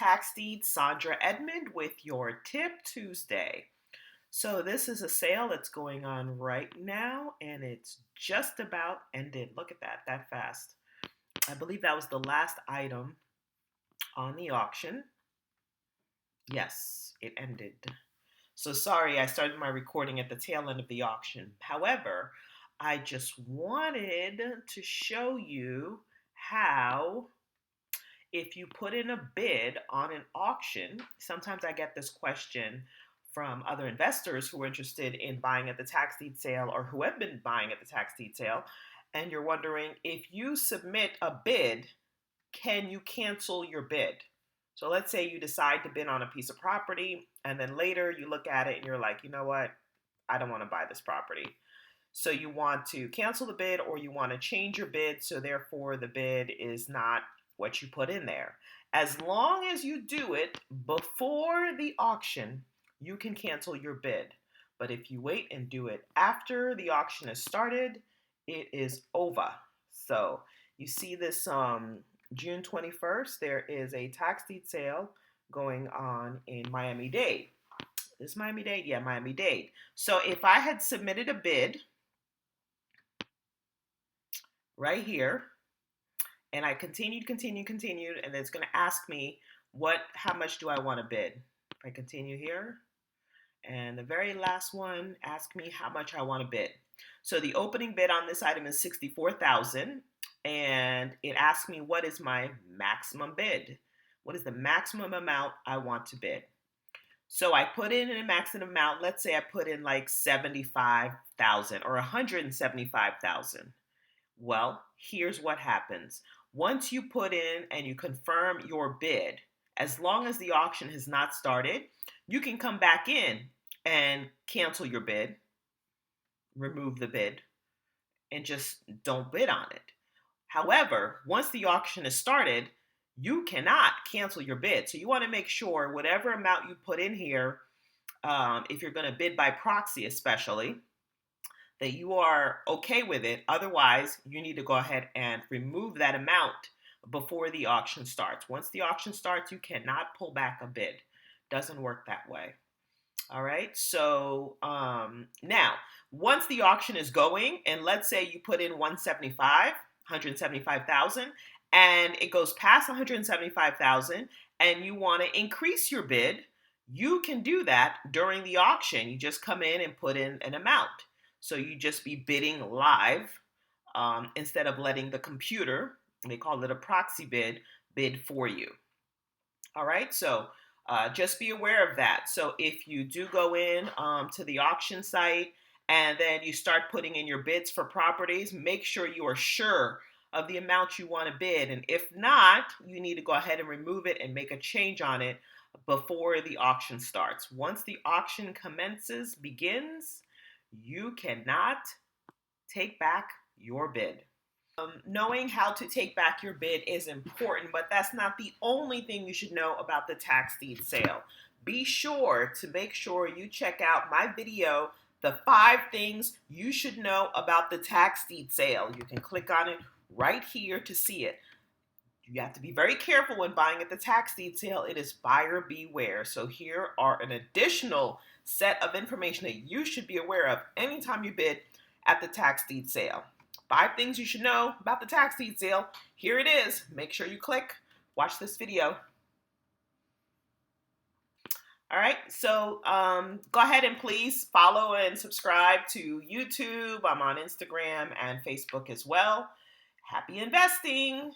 Tax Deed Sandra Edmond with your Tip Tuesday. So this is a sale that's going on right now and it's just about ended. Look at that fast. I believe that was the last item on the auction. Yes, it ended. So sorry, I started my recording at the tail end of the auction. However, I just wanted to show you how if you put in a bid on an auction, sometimes I get this question from other investors who are interested in buying at the tax deed sale or who have been buying at the tax deed sale, and you're wondering if you submit a bid, can you cancel your bid? So let's say you decide to bid on a piece of property and then later you look at it and you're like, you know what? I don't want to buy this property. So you want to cancel the bid or you want to change your bid, so therefore the bid is not what you put in there. As long as you do it before the auction, you can cancel your bid. But if you wait and do it after the auction has started, it is over. So you see this June 21st, there is a tax deed sale going on in Miami-Dade. Is Miami-Dade? Yeah, Miami-Dade. So if I had submitted a bid right here, and I continued, and it's going to ask me how much do I want to bid. If I continue here, and the very last one asks me how much I want to bid. So the opening bid on this item is $64,000, and it asks me what is my maximum bid. What is the maximum amount I want to bid? So I put in a maximum amount. Let's say I put in like 75,000 or 175,000. Well, here's what happens. Once you put in and you confirm your bid, as long as the auction has not started, you can come back in and cancel your bid, remove the bid, and just don't bid on it. However, once the auction is started, you cannot cancel your bid. So you want to make sure whatever amount you put in here, if you're going to bid by proxy especially, that you are okay with it. Otherwise, you need to go ahead and remove that amount before the auction starts. Once the auction starts, you cannot pull back a bid. Doesn't work that way. All right, so now, once the auction is going, and let's say you put in 175,000, and it goes past 175,000, and you want to increase your bid, you can do that during the auction. You just come in and put in an amount. So you just be bidding live instead of letting the computer, they call it a proxy bid for you. All right, so just be aware of that. So if you do go in to the auction site and then you start putting in your bids for properties, make sure you are sure of the amount you want to bid. And if not, you need to go ahead and remove it and make a change on it before the auction starts. Once the auction begins, you cannot take back your bid. Knowing how to take back your bid is important, but that's not the only thing you should know about the tax deed sale. Be sure to make sure you check out my video, the 5 things you should know about the tax deed sale. You can click on it right here to see it. You have to be very careful when buying at the tax deed sale. It is buyer beware. So here are an additional set of information that you should be aware of anytime you bid at the tax deed sale. 5 things you should know about the tax deed sale. Here it is. Make sure you click, watch this video. All right, so go ahead and please follow and subscribe to YouTube. I'm on Instagram and Facebook as well. Happy investing.